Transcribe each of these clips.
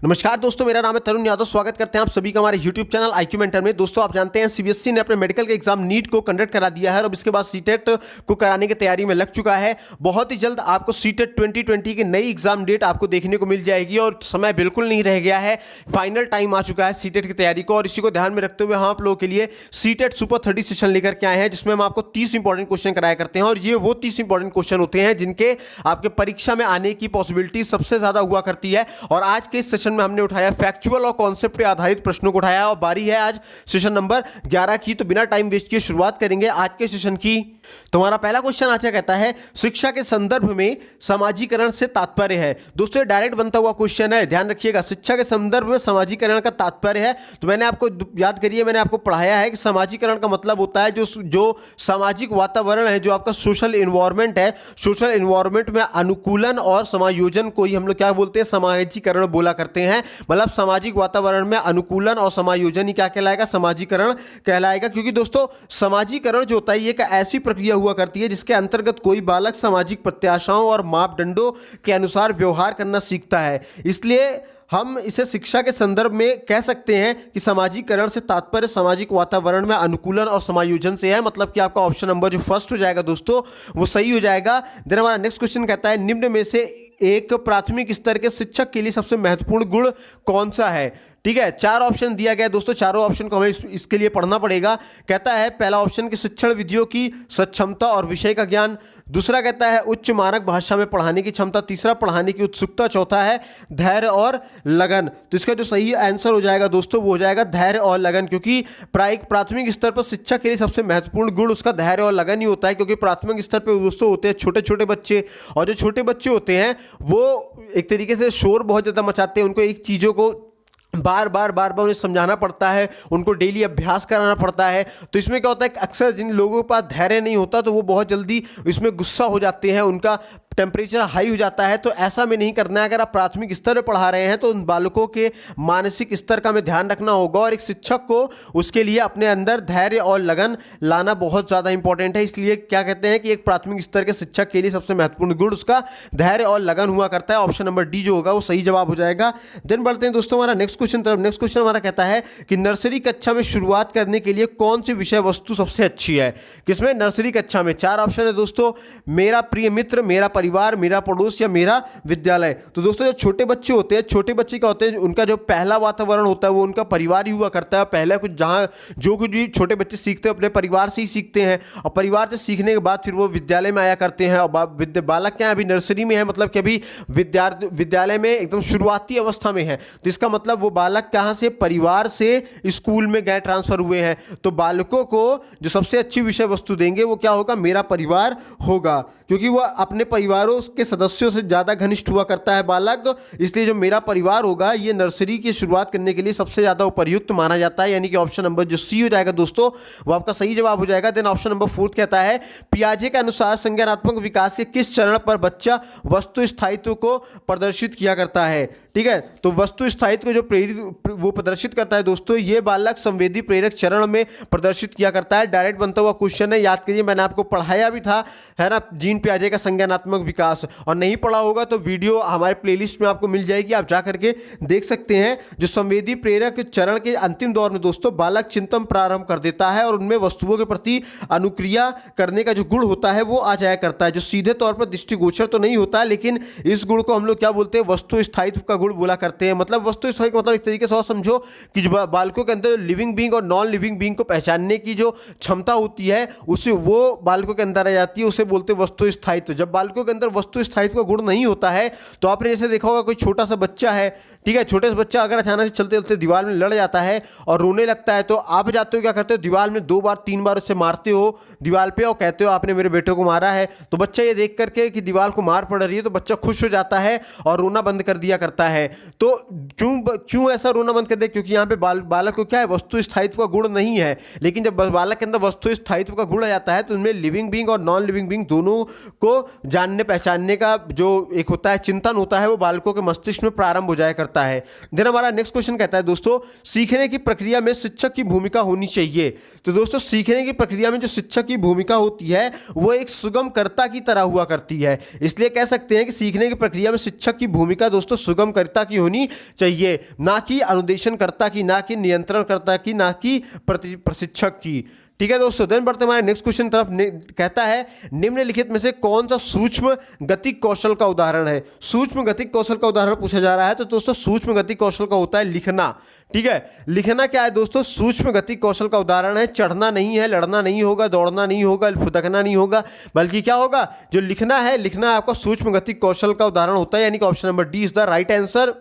नमस्कार दोस्तों, मेरा नाम है तरुण यादव। स्वागत करते हैं आप सभी का हमारे YouTube चैनल IQ मेंटर में। दोस्तों, आप जानते हैं सीबीएसई ने अपने मेडिकल के एग्जाम नीट को कंडक्ट करा दिया है और अब इसके बाद सीटेट को कराने की तैयारी में लग चुका है। बहुत ही जल्द आपको सीटेट 2020 की नई एग्जाम डेट आपको देखने को मिल जाएगी और समय बिल्कुल नहीं रह गया है। फाइनल टाइम आ चुका है सीटेट की तैयारी को और इसी को ध्यान में रखते हुए हम आप लोगों के लिए सीटेट सुपर 30 सेशन लेकर के आए हैं, जिसमें हम आपको 30 इंपॉर्टेंट क्वेश्चन कराया करते हैं और ये वो 30 इंपॉर्टेंट क्वेश्चन होते हैं जिनके आपके परीक्षा में आने की पॉसिबिलिटी सबसे ज्यादा हुआ करती है। और आज के इस सेशन में हमने उठाया फैक्चुअल और कॉन्सेप्ट पे आधारित प्रश्नों को उठाया और बारी है आज सेशन नंबर 11 की। तो बिना टाइम वेस्ट किए शुरुआत करेंगे आज के सेशन की। तुम्हारा पहला क्वेश्चन आज कहता है, शिक्षा के संदर्भ में समाजीकरण से तात्पर्य है। दोस्तों, ये डायरेक्ट बनता हुआ क्वेश्चन है, ध्यान रखिएगा। शिक्षा के संदर्भ में समाजीकरण का तात्पर्य है। तो मैंने आपको याद करिए, मैंने आपको पढ़ाया है कि समाजीकरण का मतलब होता है जो सामाजिक वातावरण है, जो आपका सोशल इन्वायरमेंट है, सोशल इन्वायरमेंट में अनुकूलन और समायोजन को ही हम लोग क्या बोलते हैं, समाजीकरण बोला करते हैं। मतलब सामाजिक वातावरण में अनुकूलन और समायोजन ही क्या कहलाएगा, समाजीकरण कहलाएगा। क्योंकि दोस्तों, समाजीकरण जो होता है ये एक ऐसी प्रक्रिया हुआ करती है जिसके अंतर्गत कोई बालक सामाजिक प्रत्याशाओं और मापदंडों के अनुसार व्यवहार करना सीखता है। इसलिए हम इसे शिक्षा के संदर्भ में कह सकते हैं कि समाजीकरण से तात्पर्य सामाजिक वातावरण में अनुकूलन और समायोजन से है। मतलब कि आपका ऑप्शन नंबर जो फर्स्ट हो जाएगा दोस्तों, वो सही हो जाएगा। देन हमारा नेक्स्ट क्वेश्चन कहता है, निम्न में से एक प्राथमिक स्तर के शिक्षक के लिए सबसे महत्वपूर्ण गुण कौन सा है। ठीक है, चार ऑप्शन दिया गया दोस्तों, चारों ऑप्शन को हमें इसके लिए पढ़ना पड़ेगा। कहता है पहला ऑप्शन कि शिक्षण विधियों की सक्षमता और विषय का ज्ञान। दूसरा कहता है उच्च मानक भाषा में पढ़ाने की क्षमता। तीसरा पढ़ाने की उत्सुकता। चौथा है धैर्य और लगन। तो इसका जो सही आंसर हो जाएगा दोस्तों, वो हो जाएगा धैर्य और लगन। क्योंकि प्राथमिक स्तर पर शिक्षा के लिए सबसे महत्वपूर्ण गुण उसका धैर्य और लगन ही होता है। क्योंकि प्राथमिक स्तर पर दोस्तों होते हैं छोटे छोटे बच्चे, और जो छोटे बच्चे होते हैं वो एक तरीके से शोर बहुत ज़्यादा मचाते हैं। उनको एक चीज़ों को बार बार उन्हें समझाना पड़ता है, उनको डेली अभ्यास कराना पड़ता है। तो इसमें क्या होता है कि अक्सर जिन लोगों के पास धैर्य नहीं होता तो वो बहुत जल्दी इसमें गुस्सा हो जाते हैं, उनका टेम्परेचर हाई हो जाता है। तो ऐसा में नहीं करना है। अगर आप प्राथमिक स्तर पर पढ़ा रहे हैं तो उन बालकों के मानसिक स्तर का हमें ध्यान रखना होगा और एक शिक्षक को उसके लिए अपने अंदर धैर्य और लगन लाना बहुत ज़्यादा इंपॉर्टेंट है। इसलिए क्या कहते हैं कि एक प्राथमिक स्तर के शिक्षक के लिए सबसे महत्वपूर्ण गुण उसका धैर्य और लगन हुआ करता है। ऑप्शन नंबर डी जो होगा वो सही जवाब हो जाएगा। देन बढ़ते हैं दोस्तों हमारा नेक्स्ट क्वेश्चन तरफ। नेक्स्ट क्वेश्चन हमारा कहता है कि नर्सरी कक्षा में शुरुआत करने के लिए कौन सी विषय वस्तु सबसे अच्छी है। किसमें? नर्सरी कक्षा में। चार ऑप्शन है दोस्तों, मेरा प्रिय मित्र, मेरा परिवार, मेरा पड़ोस या मेरा विद्यालय। तो दोस्तों, जो छोटे बच्चे होते हैं, छोटे बच्चे क्या होते हैं, उनका जो पहला वातावरण होता है वो उनका परिवार ही हुआ करता है। पहले कुछ जहाँ जो कुछ भी छोटे बच्चे सीखते हैं अपने परिवार से ही सीखते हैं और परिवार से सीखने के बाद फिर वो विद्यालय में आया करते हैं। और बालक क्या है, अभी नर्सरी में है, मतलब कि अभी विद्यालय में एकदम शुरुआती अवस्था में है। तो इसका मतलब वो बालक कहाँ से, परिवार से स्कूल में गए, ट्रांसफर हुए हैं। तो बालकों को जो सबसे अच्छी विषय वस्तु देंगे वो क्या होगा, मेरा परिवार होगा। क्योंकि वह अपने परिवारों के सदस्यों से ज़्यादा घनिष्ठ हुआ करता है बालक। इसलिए जो मेरा परिवार होगा ये नर्सरी की शुरुआत करने के लिए सबसे ज़्यादा उपयुक्त माना जाता है। यानी कि ऑप्शन नंबर जो सी हो जाएगा दोस्तों, वो आपका सही जवाब हो जाएगा। देन ऑप्शन नंबर फोर्थ कहता है, पियाजे के अनुसार संज्ञानात्मक विकास के किस चरण पर बच्चा वस्तु स्थायित्व को प्रदर्शित किया करता है। ठीक है, तो वस्तु स्थायित्व को जो प्रेरित वो प्रदर्शित करता है दोस्तों, ये बालक संवेदी प्रेरक चरण में प्रदर्शित किया करता है। डायरेक्ट बनता हुआ क्वेश्चन है, याद करिए, मैंने आपको पढ़ाया भी था, है ना, जीन पियाजे का संज्ञानात्मक विकास। और नहीं पढ़ा होगा तो वीडियो हमारे प्लेलिस्ट में आपको मिल जाएगी, आप जा करके देख सकते हैं। जो संवेदी प्रेरक चरण के अंतिम दौर में दोस्तों बालक चिंतन प्रारंभ कर देता है और उनमें वस्तुओं के प्रति अनुक्रिया करने का जो गुण होता है वो आ जाया करता है, जो सीधे तौर पर दृष्टिगोचर तो नहीं होता है, लेकिन इस गुण को हम लोग क्या बोलते हैं, वस्तु स्थायित्व का गुण बोला करते हैं। मतलब वस्तु स्थायित्व मतलब एक तरीके से और समझो कि जो बालकों के अंदर लिविंग बीइंग और नॉन लिविंग बीइंग को पहचानने की जो क्षमता होती है उसे वो बालकों के अंदर आ जाती है, उसे बोलते हैं वस्तु स्थायित्व। जब बालकों के अंदर वस्तु स्थायित्व का गुण नहीं होता है तो आपने जैसे देखा होगा, कोई छोटा सा बच्चा है, ठीक है, छोटे से बच्चा अगर अचानक से चलते चलते दीवार में लड़ जाता है और रोने लगता है, तो आप जाते हो क्या करते हो, दीवार में 2 बार 3 बार उससे मारते हो दीवार पे और कहते हो आपने मेरे बेटे को मारा है। तो बच्चा ये देख करके कि दीवार को मार पड़ रही है तो बच्चा खुश हो जाता है और रोना बंद कर दिया करता है। तो क्यों ऐसा रोना बंद कर दे, क्योंकि यहाँ पे बालक को क्या है, वस्तु स्थायित्व का गुण नहीं है। लेकिन जब बालक के अंदर वस्तु स्थायित्व का गुण आ जाता है तो उनमें लिविंग बीइंग और नॉन लिविंग बीइंग दोनों को जानने पहचानने का जो एक होता है चिंतन होता है वो बालकों के मस्तिष्क में प्रारंभ हो जाया करता है। देन हमारा नेक्स्ट क्वेश्चन कहता है दोस्तों, सीखने की प्रक्रिया में शिक्षक की भूमिका होनी चाहिए। तो दोस्तों, सीखने की प्रक्रिया में जो शिक्षक की भूमिका होती है वो एक सुगमकर्ता की तरह हुआ करती है। इसलिए कह सकते हैं कि सीखने की प्रक्रिया में शिक्षक की भूमिका दोस्तों सुगम अनुदेशनकर्ता की होनी चाहिए, ना कि अनुदेशनकर्ता की, ना कि नियंत्रणकर्ता की, ना कि प्रशिक्षक की। ठीक है दोस्तों, देन बढ़ते हमारे नेक्स्ट क्वेश्चन तरफ। कहता है निम्नलिखित में से कौन सा सूक्ष्म गतिक कौशल का उदाहरण है। सूक्ष्म गतिक कौशल का उदाहरण पूछा जा रहा है, तो दोस्तों सूक्ष्म गतिक कौशल का होता है लिखना। ठीक है, लिखना क्या है दोस्तों, सूक्ष्म गतिक कौशल का उदाहरण है। चढ़ना नहीं है, लड़ना नहीं होगा, दौड़ना नहीं होगा, फुदकना नहीं होगा, बल्कि क्या होगा, जो लिखना है, लिखना आपका सूक्ष्म गतिक कौशल का उदाहरण होता है, यानी कि option number D is the right answer.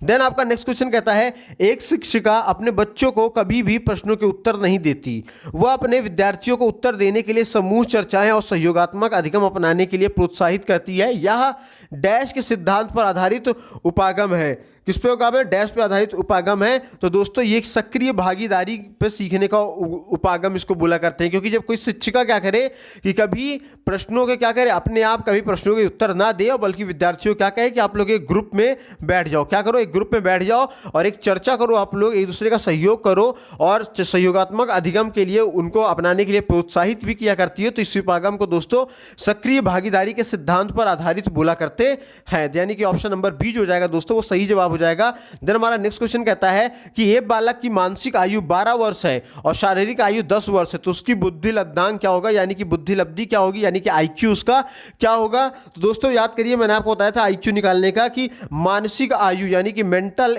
Then आपका नेक्स्ट क्वेश्चन कहता है एक शिक्षिका अपने बच्चों को कभी भी प्रश्नों के उत्तर नहीं देती। वह अपने विद्यार्थियों को उत्तर देने के लिए समूह चर्चाएं और सहयोगात्मक अधिगम अपनाने के लिए प्रोत्साहित करती है। यह डैश के सिद्धांत पर आधारित उपागम है। किस पे उपागम है, डैश पे आधारित उपागम है। तो दोस्तों ये एक सक्रिय भागीदारी पे सीखने का उपागम इसको बोला करते हैं, क्योंकि जब कोई शिक्षिका क्या करे कि कभी प्रश्नों के क्या करे, अपने आप कभी प्रश्नों के उत्तर ना दे, और बल्कि विद्यार्थियों क्या कहे कि आप लोग एक ग्रुप में बैठ जाओ, क्या करो, एक ग्रुप में बैठ जाओ और एक चर्चा करो, आप लोग एक दूसरे का सहयोग करो और सहयोगात्मक अधिगम के लिए उनको अपनाने के लिए प्रोत्साहित भी किया करती है। तो इस उपागम को दोस्तों सक्रिय भागीदारी के सिद्धांत पर आधारित बोला करते हैं, यानी कि ऑप्शन नंबर बी जो हो जाएगा दोस्तों वो सही जवाब जाएगा। देन हमारा नेक्स्ट क्वेश्चन कहता है कि एक बालक की मानसिक आयु 12 वर्ष है और शारीरिक आयु 10 वर्ष है, तो उसकी बुद्धि लब्धांक क्या होगा, यानी कि बुद्धि लब्धि क्या होगी, यानी कि आईक्यू उसका क्या होगा। तो दोस्तों याद करिए, मैंने आपको बताया था आईक्यू निकालने का कि मानसिक आयु यानी कि मेंटल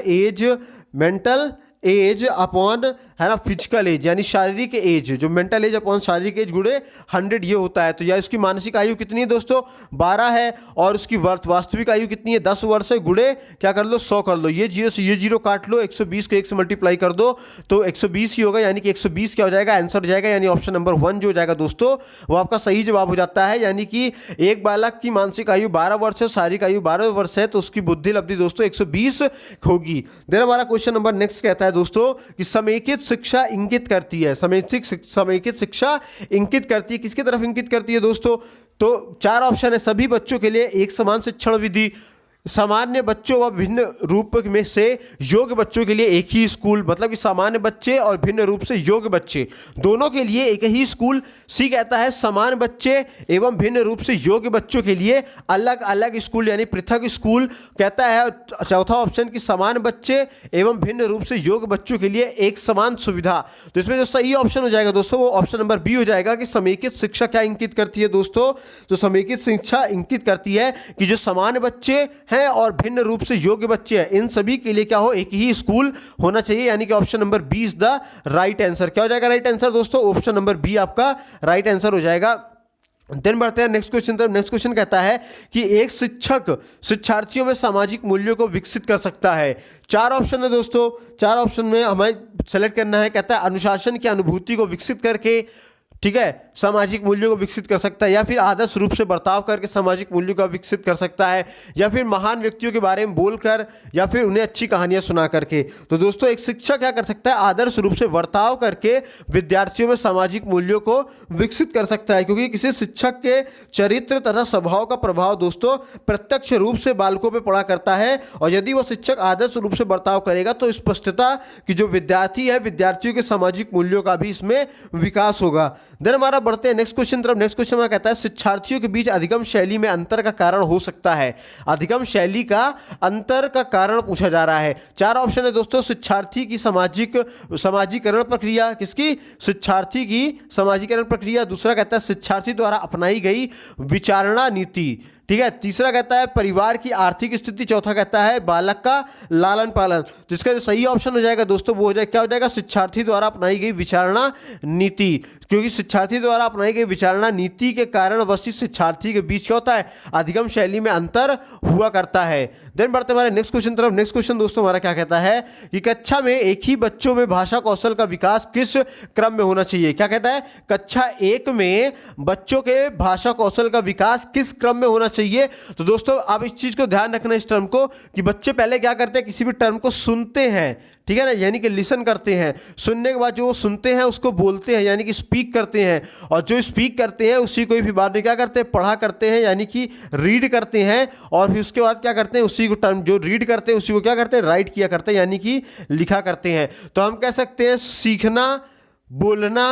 एज अपॉन है ना फिजिकल एज, यानी शारीरिक एज, जो मेंटल एज अपॉन शारीरिक एज गुणे 100 ये होता है। तो या इसकी मानसिक आयु कितनी है दोस्तों 12 है, और उसकी वास्तविक आयु कितनी है 10 वर्ष है, गुणे क्या कर लो 100 कर लो, ये जीरो से ये जीरो काट लो, 120 को 1 से मल्टीप्लाई कर दो तो 120 ही होगा, यानी कि 120 क्या हो जाएगा, आंसर हो जाएगा, यानी ऑप्शन नंबर 1 जो हो जाएगा दोस्तों वो आपका सही जवाब हो जाता है। यानी कि एक बालक की मानसिक आयु 12 वर्ष है, शारीरिक आयु 12 वर्ष है, तो उसकी बुद्धि लब्धि दोस्तों 120 होगी। देन हमारा क्वेश्चन नंबर नेक्स्ट कहता है दोस्तों कि समेकित शिक्षा इंगित करती है, समेकित शिक्षा इंगित करती है, किसकी तरफ इंगित करती है दोस्तों, तो 4 ऑप्शन है। सभी बच्चों के लिए एक समान शिक्षण विधि, सामान्य बच्चों व भिन्न रूप में से योग्य बच्चों के लिए एक ही स्कूल, मतलब कि सामान्य बच्चे और भिन्न रूप से योग्य बच्चे दोनों के लिए एक ही स्कूल। सी कहता है समान बच्चे एवं भिन्न रूप से योग्य बच्चों के लिए अलग अलग स्कूल यानी पृथक स्कूल। कहता है चौथा ऑप्शन कि समान बच्चे एवं भिन्न रूप से योग्य बच्चों के लिए एक समान सुविधा। तो इसमें जो सही ऑप्शन हो जाएगा दोस्तों वो ऑप्शन नंबर बी हो जाएगा कि समेकित शिक्षा क्या इंगित करती है दोस्तों, तो समेकित शिक्षा इंगित करती है कि जो समान बच्चे हैं और भिन्न रूप से योग्य बच्चे हैं इन सभी के लिए क्या हो, एक ही स्कूल होना चाहिए, यानी कि option number B is the right answer. क्या हो जाएगा राइट आंसर दोस्तों, ऑप्शन नंबर बी आपका राइट आंसर हो जाएगा। देन बढ़ते हैं नेक्स्ट क्वेश्चन तरफ। नेक्स्ट क्वेश्चन कहता है कि एक शिक्षक शिक्षार्थियों में सामाजिक मूल्यों को विकसित कर सकता है। 4 ऑप्शन है दोस्तों, 4 ऑप्शन में हमें सेलेक्ट करना है। कहता है अनुशासन की अनुभूति को विकसित करके, ठीक है, सामाजिक मूल्यों को विकसित कर सकता है, या फिर आदर्श रूप से बर्ताव करके सामाजिक मूल्यों को विकसित कर सकता है, या फिर महान व्यक्तियों के बारे में बोलकर, या फिर उन्हें अच्छी कहानियां सुना करके। तो दोस्तों एक शिक्षक क्या कर सकता है, आदर्श रूप से बर्ताव करके विद्यार्थियों में सामाजिक मूल्यों को विकसित कर सकता है, क्योंकि किसी शिक्षक के चरित्र तथा स्वभाव का प्रभाव दोस्तों प्रत्यक्ष रूप से बालकों पर पड़ा करता है, और यदि वह शिक्षक आदर्श रूप से बर्ताव करेगा तो स्पष्टता कि जो विद्यार्थी है विद्यार्थियों के सामाजिक मूल्यों का भी इसमें विकास होगा। देन हमारा बढ़ते हैं नेक्स्ट क्वेश्चन तरफ। नेक्स्ट क्वेश्चन में कहता है शिक्षार्थियों के बीच अधिगम शैली में अंतर का कारण हो सकता है। अधिगम शैली का अंतर का कारण पूछा जा रहा है। 4 ऑप्शन है दोस्तों, शिक्षार्थी की समाजीकरण प्रक्रिया, किसकी, शिक्षार्थी की समाजीकरण प्रक्रिया। दूसरा कहता है शिक्षार्थी द्वारा अपनाई गई विचारणा नीति, ठीक है। तीसरा कहता है परिवार की आर्थिक स्थिति। चौथा कहता है बालक का लालन पालन। जिसका जो सही ऑप्शन हो जाएगा दोस्तों वो हो जाएगा, क्या हो जाएगा, शिक्षार्थी द्वारा अपनाई गई विचारणा नीति, क्योंकि शिक्षार्थी द्वारा अपनाई गई विचारणा नीति के कारण वस्तु शिक्षार्थी के बीच क्या होता है, अधिगम शैली में अंतर हुआ करता है। देन बढ़ते हमारे नेक्स्ट क्वेश्चन तरफ। नेक्स्ट क्वेश्चन दोस्तों हमारा क्या कहता है कि कक्षा में एक ही बच्चों में भाषा कौशल का विकास किस क्रम में होना चाहिए। क्या कहता है, कक्षा 1 में बच्चों के भाषा कौशल का विकास किस क्रम में होना चाहिए। तो दोस्तों आप इस चीज को ध्यान रखना इस टर्म को कि बच्चे पहले क्या करते हैं, किसी भी टर्म को सुनते हैं, ठीक है ना, यानी कि लिसन करते हैं। सुनने के बाद जो वो सुनते हैं उसको बोलते हैं, यानी कि स्पीक करते हैं, और जो स्पीक करते हैं उसी को फिर बाद में क्या करते हैं, पढ़ा करते हैं, यानी कि रीड करते हैं, और फिर उसके बाद क्या करते हैं, उसी को टर्म जो रीड करते हैं उसी को क्या करते हैं, राइट किया करते हैं, यानी कि लिखा करते हैं। तो हम कह सकते हैं सीखना, बोलना,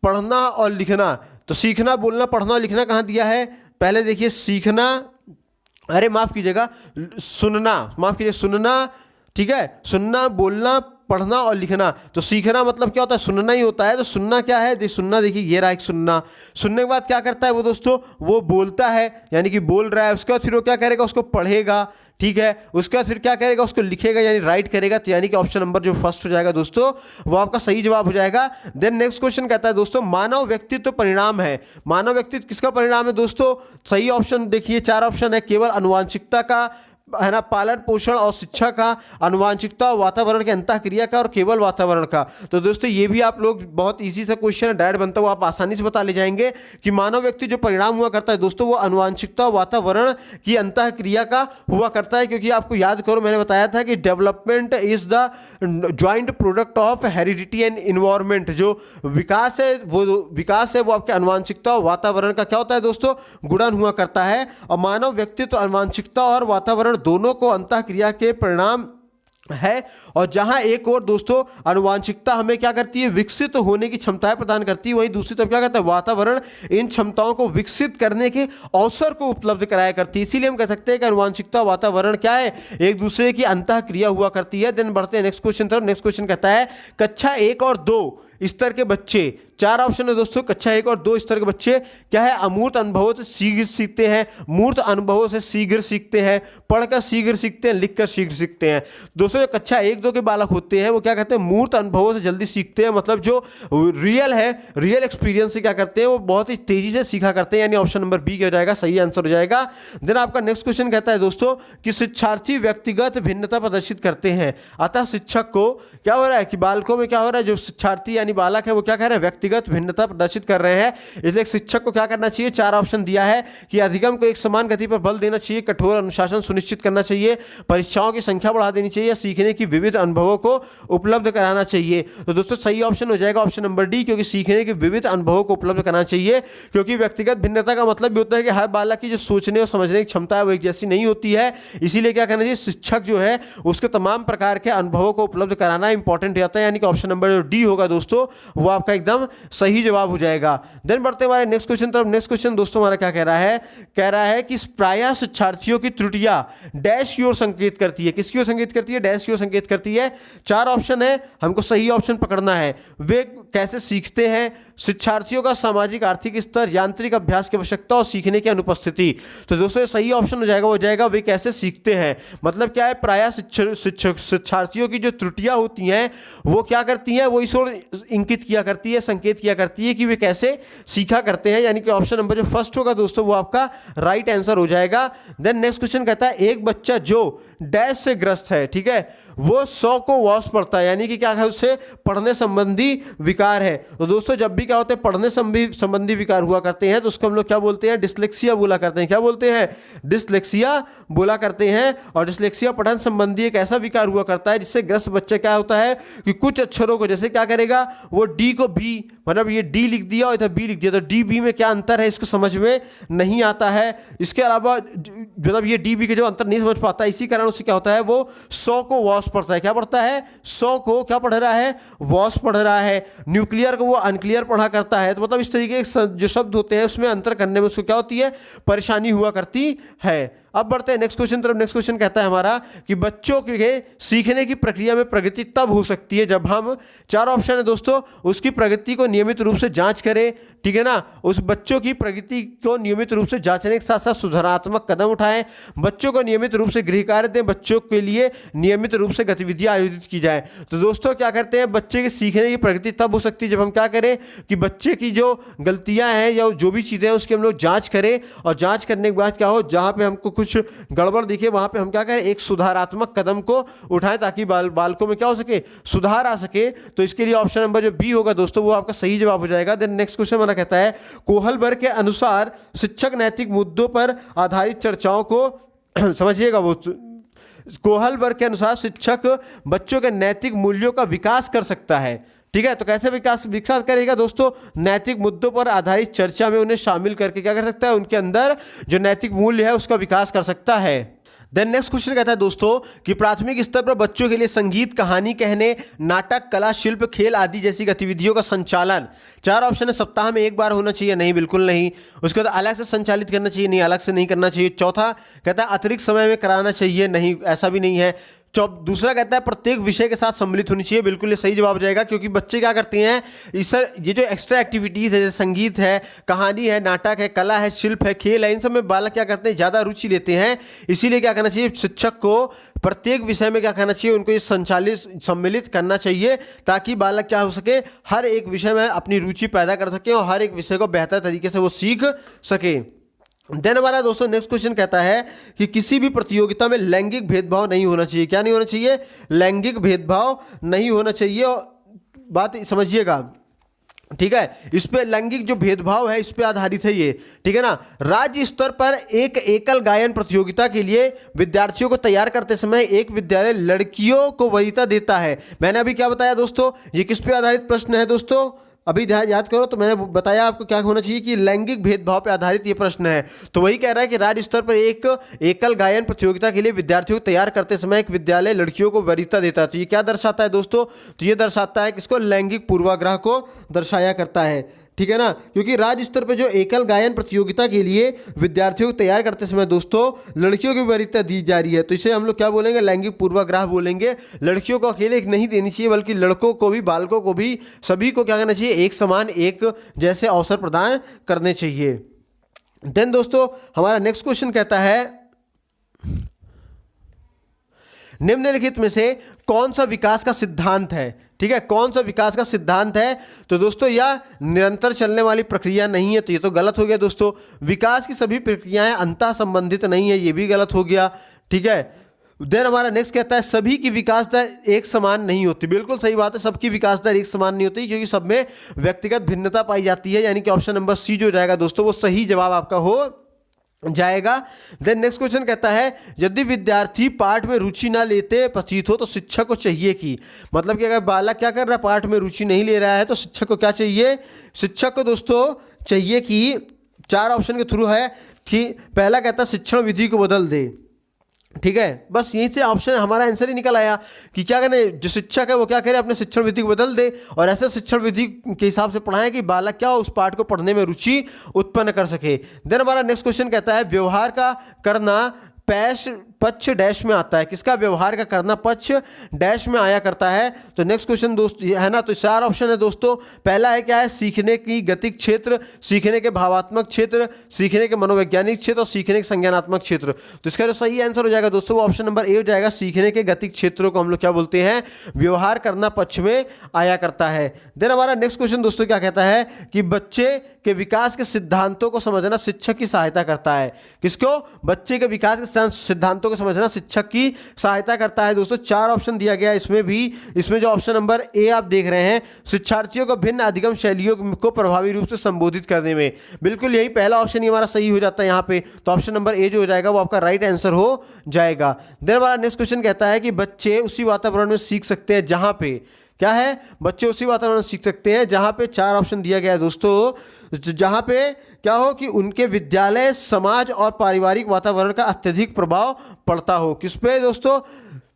पढ़ना और लिखना। तो सीखना, बोलना, पढ़ना और लिखना कहाँ दिया है, पहले देखिए सीखना अरे माफ कीजिएगा, सुनना, माफ कीजिए, सुनना, ठीक है, सुनना, बोलना, पढ़ना और लिखना। तो सीखना मतलब क्या होता है, सुनना ही होता है। तो सुनना क्या है, सुनना देखिए ये रहा एक सुनना। सुनने के बाद क्या करता है वो दोस्तों, वो बोलता है, यानी कि बोल रहा है। उसके बाद फिर वो क्या करेगा, उसको पढ़ेगा, ठीक है। उसके बाद फिर क्या करेगा, उसको लिखेगा यानी राइट करेगा। तो यानी कि ऑप्शन नंबर जो फर्स्ट हो जाएगा दोस्तों, वो आपका सही जवाब हो जाएगा। देन नेक्स्ट क्वेश्चन कहता है दोस्तों, मानव व्यक्तित्व परिणाम है। मानव व्यक्तित्व किसका परिणाम है दोस्तों? सही ऑप्शन देखिए, 4 ऑप्शन है। केवल आनुवांशिकता का, है ना, पालन पोषण और शिक्षा का, आनुवांशिकता और वातावरण के अंतःक्रिया का, और केवल वातावरण का। तो दोस्तों ये भी आप लोग बहुत इजी सा क्वेश्चन है, डायरेक्ट बनता हुआ आप आसानी से बता ले जाएंगे कि मानव व्यक्ति जो परिणाम हुआ करता है दोस्तों, वो आनुवांशिकता और वातावरण की अंतःक्रिया का हुआ करता है। क्योंकि आपको याद करो, मैंने बताया था कि development is the joint product of heredity and environment. जो विकास है वो आपके आनुवांशिकता और वातावरण का क्या होता है दोस्तों, गुणन हुआ करता है। और मानव व्यक्तित्व आनुवांशिकता और वातावरण दोनों को अंतःक्रिया के परिणाम है। और जहां एक और दोस्तों आनुवांशिकता हमें क्या करती है, विकसित होने की क्षमताएं प्रदान करती है, वहीं दूसरी तरफ क्या करता है, वातावरण इन क्षमताओं को विकसित करने के अवसर को उपलब्ध कराया करती है। इसीलिए हम कह सकते हैं कि आनुवांशिकता वातावरण क्या है, एक दूसरे की अंतःक्रिया हुआ करती है। देन बढ़ते हैं नेक्स्ट क्वेश्चन तरफ। नेक्स्ट क्वेश्चन कहता है, कक्षा 1 और 2 स्तर के बच्चे, 4 ऑप्शन है दोस्तों, कक्षा 1 और 2 स्तर के बच्चे क्या है, अमूर्त अनुभवों से शीघ्र सीखते हैं, मूर्त अनुभवों से शीघ्र सीखते हैं, पढ़कर शीघ्र सीखते हैं, लिखकर शीघ्र सीखते हैं। दोस्तों जो कक्षा 1-2 के बालक होते हैं वो क्या करते हैं, मूर्त अनुभवों से जल्दी सीखते हैं। मतलब जो रियल है, रियल एक्सपीरियंस से क्या करते हैं, वो बहुत ही तेजी से सीखा करते हैं। यानी ऑप्शन नंबर बी क्या हो जाएगा, सही आंसर हो जाएगा। देन आपका नेक्स्ट क्वेश्चन कहता है दोस्तों कि शिक्षार्थी व्यक्तिगत भिन्नता प्रदर्शित करते हैं। अतः शिक्षक को क्या हो रहा है कि बालकों में क्या हो रहा है, जो शिक्षार्थी यानी बालक है वो क्या कर रहे हैं, व्यक्तिगत भिन्नता प्रदर्शित कर रहे हैं। इसलिए शिक्षक को क्या करना चाहिए, 4 ऑप्शन दिया है कि अधिगम को एक समान गति पर बल देना चाहिए, कठोर अनुशासन सुनिश्चित करना चाहिए, परीक्षाओं की संख्या बढ़ा देनी चाहिए, सीखने की विविध अनुभवों को उपलब्ध कराना चाहिए। तो दोस्तों सही ऑप्शन हो जाएगा ऑप्शन नंबर डी, क्योंकि सीखने के विविध अनुभवों को उपलब्ध कराना चाहिए। क्योंकि व्यक्तिगत भिन्नता का मतलब भी होता है कि हर बालक की जो सोचने और समझने की क्षमता है वो एक जैसी नहीं होती है। इसीलिए क्या करना चाहिए, शिक्षक जो है उसके तमाम प्रकार के अनुभवों को उपलब्ध कराना इंपॉर्टेंट रहता है। यानी कि ऑप्शन नंबर डी होगा दोस्तों, वो आपका एकदम सही जवाब हो जाएगा। देन बढ़ते हमारे नेक्स्ट क्वेश्चन तरफ। नेक्स्ट क्वेश्चन दोस्तों हमारा क्या कह रहा है कि प्रायः शिक्षार्थियों की त्रुटियां डैश की ओर संकेत करती है। किसकी ओर संकेत करती है, डैश की ओर संकेत करती है। 4 ऑप्शन है, हमको सही ऑप्शन पकड़ना है। वे कैसे सीखते हैं, शिक्षार्थियों का सामाजिक आर्थिक स्तर, यांत्रिक अभ्यास की आवश्यकता और सीखने की अनुपस्थिति। तो दोस्तों सही ऑप्शन हो जाएगा, वो जाएगा वे कैसे सीखते हैं। मतलब क्या है, प्रायः शिक्षार्थियों की जो त्रुटियां होती हैं वो क्या करती हैं, वो इस ओर इंकित किया करती है, संकेत किया करती है कि वे कैसे सीखा करते हैं। यानी कि ऑप्शन नंबर जो फर्स्ट होगा दोस्तों वो आपका राइट आंसर हो जाएगा। देन नेक्स्ट क्वेश्चन कहता है, एक बच्चा जो डैश से ग्रस्त है, ठीक है, वो 100 को वॉश पढ़ता है। यानी कि क्या है, उससे पढ़ने संबंधी विकार है। तो दोस्तों जब भी क्या होते हैं, पढ़ने संबंधी विकार हुआ करते हैं तो उसको हम लोग क्या बोलते हैं, डिसलेक्सिया बोला करते हैं। क्या बोलते हैं, डिसलेक्सिया बोला करते हैं। और डिसलेक्सिया पठन संबंधी एक ऐसा विकार हुआ करता है जिससे ग्रस्त बच्चे क्या होता है कि कुछ अक्षरों को, जैसे क्या करेगा, वो डी को बी, मतलब ये डी लिख दिया और इधर बी लिख दिया, तो डी बी में क्या अंतर है इसको समझ में नहीं आता है। इसके अलावा मतलब ये डी बी के जो अंतर नहीं समझ पाता, इसी कारण उससे क्या होता है, वो 100 को वॉश पढ़ता है। क्या पढ़ता है, 100 को क्या पढ़ रहा है, वॉश पढ़ रहा है। न्यूक्लियर को वो अनक्लियर पढ़ा करता है। तो मतलब इस तरीके के जो शब्द होते हैं उसमें अंतर करने में उसको क्या होती है, परेशानी हुआ करती है। अब बढ़ते हैं नेक्स्ट क्वेश्चन तरफ। नेक्स्ट क्वेश्चन कहता है हमारा कि बच्चों के सीखने की प्रक्रिया में प्रगति तब हो सकती है जब हम, 4 ऑप्शन है दोस्तों, उसकी प्रगति को नियमित रूप से जांच करें, ठीक है ना, उस बच्चों की प्रगति को नियमित रूप से जांचने के साथ साथ सुधारात्मक कदम उठाएं, बच्चों को नियमित रूप से गृह कार्य दें, बच्चों के लिए नियमित रूप से गतिविधियां आयोजित की जाए। तो दोस्तों क्या करते हैं, बच्चे के सीखने की प्रगति तब हो सकती है जब हम क्या करें कि बच्चे की जो गलतियां हैं या जो भी चीज़ें हैं उसकी हम लोग जाँच करें, और जाँच करने के बाद क्या हो, जहाँ पर हमको कुछ गड़बड़ दिखे वहां पे हम क्या करें, एक सुधारात्मक कदम को उठाएं ताकि बालकों में क्या हो सके, सुधार आ सके। तो इसके लिए ऑप्शन नंबर जो बी होगा दोस्तों वो आपका सही जवाब हो जाएगा। देन नेक्स्ट क्वेश्चन हमारा कहता है, कोहलबर्ग के अनुसार शिक्षक नैतिक मुद्दों पर आधारित चर्चाओं को समझिएगा, वो कोहलबर्ग के अनुसार शिक्षक बच्चों के नैतिक मूल्यों का विकास कर सकता है। ठीक है, तो कैसे विकास करेगा दोस्तों, नैतिक मुद्दों पर आधारित चर्चा में उन्हें शामिल करके क्या कर सकता है, उनके अंदर जो नैतिक मूल्य है उसका विकास कर सकता है। देन नेक्स्ट क्वेश्चन कहता है दोस्तों कि प्राथमिक स्तर पर बच्चों के लिए संगीत, कहानी कहने, नाटक, कला, शिल्प, खेल आदि जैसी गतिविधियों का संचालन, 4 ऑप्शन है, सप्ताह में 1 बार होना चाहिए, नहीं बिल्कुल नहीं। उसके बाद अलग से संचालित करना चाहिए, नहीं अलग से नहीं करना चाहिए। चौथा कहता है अतिरिक्त समय में कराना चाहिए, नहीं ऐसा भी नहीं है। दूसरा कहता है प्रत्येक विषय के साथ सम्मिलित होनी चाहिए, बिल्कुल ये सही जवाब जाएगा, क्योंकि बच्चे क्या करते हैं ये जो एक्स्ट्रा एक्टिविटीज़ है जैसे संगीत है, कहानी है, नाटक है, कला है, शिल्प है, खेल है, इन सब में बालक क्या करते हैं ज़्यादा रुचि लेते हैं। इसीलिए क्या करना चाहिए, शिक्षक को प्रत्येक विषय में क्या करना चाहिए, उनको ये सम्मिलित करना चाहिए, ताकि बालक क्या हो सके, हर एक विषय में अपनी रुचि पैदा कर सके और हर एक विषय को बेहतर तरीके से वो सीख सके। देन हमारा दोस्तों नेक्स्ट क्वेश्चन कहता है कि किसी भी प्रतियोगिता में लैंगिक भेदभाव नहीं होना चाहिए। क्या नहीं होना चाहिए, लैंगिक भेदभाव नहीं होना चाहिए। बात समझिएगा, ठीक है। इस पे लैंगिक जो भेदभाव है इस पे आधारित है ये, ठीक है ना। राज्य स्तर पर एक एकल गायन प्रतियोगिता के लिए विद्यार्थियों को तैयार करते समय एक विद्यालय लड़कियों को वरीयता देता है। मैंने अभी क्या बताया दोस्तों, ये किस पे आधारित प्रश्न है दोस्तों, अभी याद करो तो मैंने बताया आपको क्या होना चाहिए कि लैंगिक भेदभाव पे आधारित ये प्रश्न है। तो वही कह रहा है कि राज्य स्तर पर एक एकल गायन प्रतियोगिता के लिए विद्यार्थियों को तैयार करते समय एक विद्यालय लड़कियों को वरीयता देता है। तो ये क्या दर्शाता है दोस्तों, तो ये दर्शाता है किसको, लैंगिक पूर्वाग्रह को दर्शाया करता है, ठीक है ना। क्योंकि राज्य स्तर पर जो एकल गायन प्रतियोगिता के लिए विद्यार्थियों को तैयार करते समय दोस्तों लड़कियों की वरीयता दी जा रही है, तो इसे हम लोग क्या बोलेंगे, लैंगिक पूर्वाग्रह बोलेंगे। लड़कियों को अकेले नहीं देनी चाहिए, बल्कि लड़कों को भी, बालकों को भी, सभी को क्या करना चाहिए, एक समान एक जैसे अवसर प्रदान करने चाहिए। देन दोस्तों हमारा नेक्स्ट क्वेश्चन कहता है निम्नलिखित में से कौन सा विकास का सिद्धांत है, ठीक है, कौन सा विकास का सिद्धांत है। तो दोस्तों यह निरंतर चलने वाली प्रक्रिया नहीं है, तो ये तो गलत हो गया दोस्तों। विकास की सभी प्रक्रियाएं अंतः संबंधित नहीं है, ये भी गलत हो गया, ठीक है। देन हमारा नेक्स्ट कहता है सभी की विकास दर एक समान नहीं होती। बिल्कुल सही बात है, सबकी विकास दर एक समान नहीं होती, क्योंकि सब में व्यक्तिगत भिन्नता पाई जाती है, यानी कि ऑप्शन नंबर सी जो जाएगा दोस्तों वो सही जवाब आपका हो जाएगा। देन नेक्स्ट क्वेश्चन कहता है यदि विद्यार्थी पाठ में रुचि ना लेते प्रतीत हो तो शिक्षक को चाहिए कि, मतलब कि अगर बालक क्या कर रहा है, पाठ में रुचि नहीं ले रहा है, तो शिक्षक को क्या चाहिए, शिक्षक को दोस्तों चाहिए कि 4 ऑप्शन के थ्रू है कि पहला कहता है शिक्षण विधि को बदल दे, ठीक है। बस यहीं से ऑप्शन हमारा आंसर ही निकल आया कि क्या करने, जो शिक्षक है वो क्या करे, अपने शिक्षण विधि को बदल दे और ऐसे शिक्षण विधि के हिसाब से पढ़ाएं कि बालक क्या उस पाठ को पढ़ने में रुचि उत्पन्न कर सके। देन हमारा नेक्स्ट क्वेश्चन कहता है व्यवहार का करना पक्ष डैश में आता है। किसका, व्यवहार का करना पक्ष डैश में आया करता है। तो नेक्स्ट क्वेश्चन दोस्त है ना, तो 4 ऑप्शन है दोस्तों। पहला है क्या है, सीखने की गतिक क्षेत्र, सीखने के भावात्मक क्षेत्र, सीखने के मनोवैज्ञानिक क्षेत्र और सीखने के संज्ञानात्मक क्षेत्र। तो इसका जो सही आंसर हो जाएगा दोस्तों वो ऑप्शन नंबर ए हो जाएगा। सीखने के गतिक क्षेत्रों को हम लोग क्या बोलते हैं, व्यवहार करना पक्ष में आया करता है। देन हमारा नेक्स्ट क्वेश्चन दोस्तों क्या कहता है कि बच्चे के विकास के सिद्धांतों को समझना शिक्षक की सहायता करता है। किसको, बच्चे के विकास के सिद्धांतों को समझना शिक्षक की सहायता करता है। दोस्तों 4 ऑप्शन दिया गया इसमें भी, इसमें जो ऑप्शन नंबर ए आप देख रहे हैं, शिक्षार्थियों को भिन्न अधिगम शैलियों को प्रभावी रूप से संबोधित करने में, बिल्कुल यही पहला ऑप्शन ही हमारा सही हो जाता है यहाँ पे। तो ऑप्शन नंबर ए जो हो जाएगा वो आपका राइट आंसर हो जाएगा। देन हमारा नेक्स्ट क्वेश्चन कहता है कि बच्चे उसी वातावरण में सीख सकते हैं जहाँ पे, क्या है, बच्चे उसी वातावरण में सीख सकते हैं जहाँ पे 4 ऑप्शन दिया गया है दोस्तों, जहाँ पे क्या हो कि उनके विद्यालय, समाज और पारिवारिक वातावरण का अत्यधिक प्रभाव पड़ता हो। किस पे दोस्तों,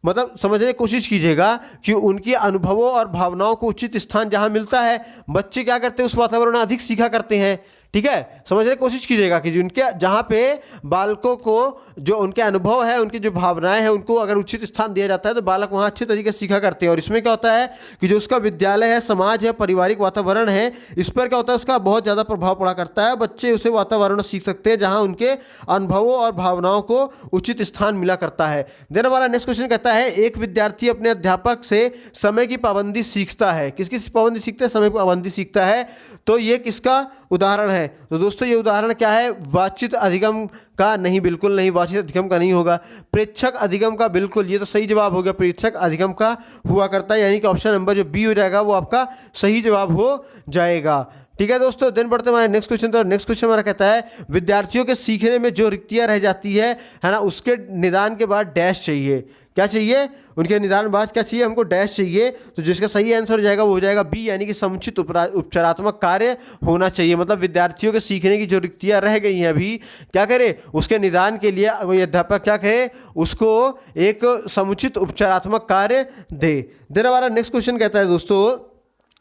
मतलब समझने की कोशिश कीजिएगा कि उनके अनुभवों और भावनाओं को उचित स्थान जहाँ मिलता है, बच्चे क्या करते हैं उस वातावरण में अधिक सीखा करते हैं, ठीक है। समझने की कोशिश कीजिएगा कि उनके जहाँ पे बालकों को जो उनके अनुभव है, उनकी जो भावनाएं हैं, उनको अगर उचित स्थान दिया जाता है तो बालक वहाँ अच्छे तरीके से सीखा करते हैं। और इसमें क्या होता है कि जो उसका विद्यालय है, समाज है, पारिवारिक वातावरण है, इस पर क्या होता है, उसका बहुत ज़्यादा प्रभाव पड़ा करता है। बच्चे उसे वातावरण सीख सकते हैं जहाँ उनके अनुभवों और भावनाओं को उचित स्थान मिला करता है। देन हमारा नेक्स्ट क्वेश्चन कहता है एक विद्यार्थी अपने अध्यापक से समय की पाबंदी सीखता है। किसकी पाबंदी सीखता है, समय की पाबंदी सीखता है। तो ये किसका उदाहरण है, तो दोस्तों ये उदाहरण क्या है, वाचित अधिगम का नहीं, बिल्कुल नहीं, वाचित अधिगम का नहीं होगा, प्रेक्षक अधिगम का, बिल्कुल ये तो सही जवाब हो गया, प्रेक्षक अधिगम का हुआ करता है, यानी कि ऑप्शन नंबर जो बी हो जाएगा वो आपका सही जवाब हो जाएगा, ठीक है दोस्तों, दिन बढ़ते हमारे नेक्स्ट क्वेश्चन। तो नेक्स्ट क्वेश्चन हमारा कहता है विद्यार्थियों के सीखने में जो रिक्तियां रह जाती है ना, उसके निदान के बाद डैश चाहिए। क्या चाहिए? उनके निदान के बाद क्या चाहिए? हमको डैश चाहिए। तो जिसका सही आंसर हो जाएगा वो हो जाएगा बी, यानी कि समुचित उपचारात्मक कार्य होना चाहिए। मतलब विद्यार्थियों के सीखने की जो रिक्तियां रह गई हैं अभी, क्या करे? उसके निदान के लिए कोई अध्यापक क्या करे? उसको एक समुचित उपचारात्मक कार्य दे। देन हमारा नेक्स्ट क्वेश्चन कहता है दोस्तों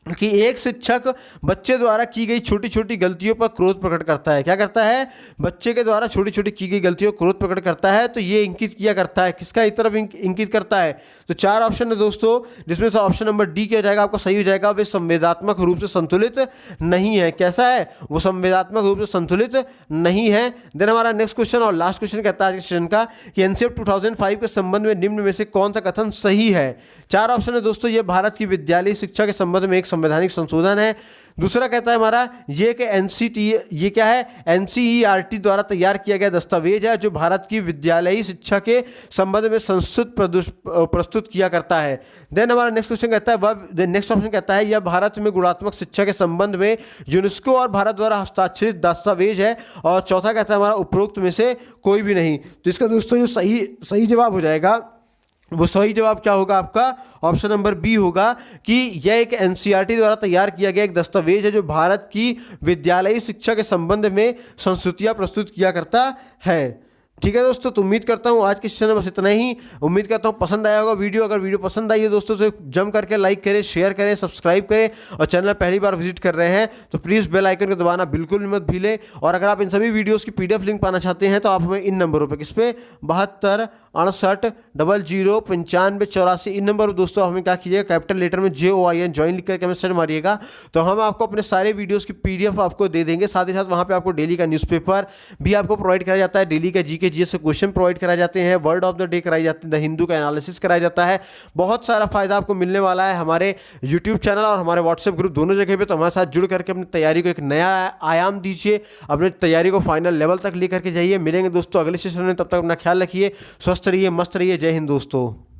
कि एक शिक्षक बच्चे द्वारा की गई छोटी छोटी गलतियों पर क्रोध प्रकट करता है। क्या करता है? बच्चे के द्वारा छोटी छोटी की गई गलतियों पर क्रोध प्रकट करता है। तो ये इंकित किया करता है किसका? इस तरफ इंकित करता है। तो 4 ऑप्शन है दोस्तों, जिसमें से ऑप्शन नंबर डी क्या हो जाएगा? आपका सही हो जाएगा, वे संवेदात्मक रूप से संतुलित नहीं है। कैसा है? वो संवेदात्मक रूप से संतुलित नहीं है। देन हमारा नेक्स्ट क्वेश्चन और लास्ट क्वेश्चन कहता है आज के सेशन का कि एनसीएफ 2005 के संबंध में निम्न में से कौन सा कथन सही है? 4 ऑप्शन है दोस्तों। ये भारत की विद्यालय शिक्षा के संबंध में एक संवैधानिक संशोधन है। दूसरा कहता है हमारा ये कि ये क्या है? एनसीईआरटी द्वारा तैयार किया गया दस्तावेज है जो भारत की विद्यालयी शिक्षा के संबंध में संस्कृत प्रस्तुत किया करता है। देन हमारा नेक्स्ट क्वेश्चन कहता है नेक्स्ट ऑप्शन कहता है यह भारत में गुणात्मक शिक्षा के संबंध में यूनेस्को और भारत द्वारा हस्ताक्षरित दस्तावेज है। और चौथा कहता है हमारा उपरोक्त में से कोई भी नहीं। तो इसका दोस्तों जो सही जवाब हो जाएगा, वो सही जवाब क्या होगा? आपका ऑप्शन नंबर बी होगा कि यह एक एनसीईआरटी द्वारा तैयार किया गया एक दस्तावेज है जो भारत की विद्यालयी शिक्षा के संबंध में संस्तुतियां प्रस्तुत किया करता है। ठीक है दोस्तों, तो उम्मीद करता हूँ आज के सेशन में बस इतना ही। उम्मीद करता हूँ पसंद आया होगा वीडियो। अगर वीडियो पसंद आई है दोस्तों तो जम करके लाइक करें, शेयर करें, सब्सक्राइब करें। और चैनल पहली बार विजिट कर रहे हैं तो प्लीज़ बेल आइकन को दबाना बिल्कुल भी मत भूलें। और अगर आप इन सभी वीडियोज़ की PDF लिंक पाना चाहते हैं तो आप हमें इन नंबरों पर, किस पे? 72 68 00 95 84 इन नंबर पर दोस्तों आप हमें क्या कीजिएगा? कैपिटल लेटर में JOIN ज्वाइन लिख करके हमें सेंड मारिएगा। तो हम आपको अपने सारे वीडियोज़ की PDF आपको दे देंगे। साथ ही साथ वहाँ पर आपको डेली का न्यूज़पेपर भी आपको प्रोवाइड कराया जाता है। डेली का GK GS से क्वेश्चन प्रोवाइड कराए जाते हैं। वर्ड ऑफ द डे कराई जाती है। द हिंदू का एनालिसिस कराया जाता है। बहुत सारा फायदा आपको मिलने वाला है हमारे यूट्यूब चैनल और हमारे व्हाट्सएप ग्रुप दोनों जगह पे। तो हमारे साथ जुड़ करके अपनी तैयारी को एक नया आयाम दीजिए, अपनी तैयारी को फाइनल लेवल तक लेकर के जाइए। मिलेंगे दोस्तों अगले सेशन में, तब तक अपना ख्याल रखिए, स्वस्थ रहिए, मस्त रहिए। जय हिंद दोस्तों।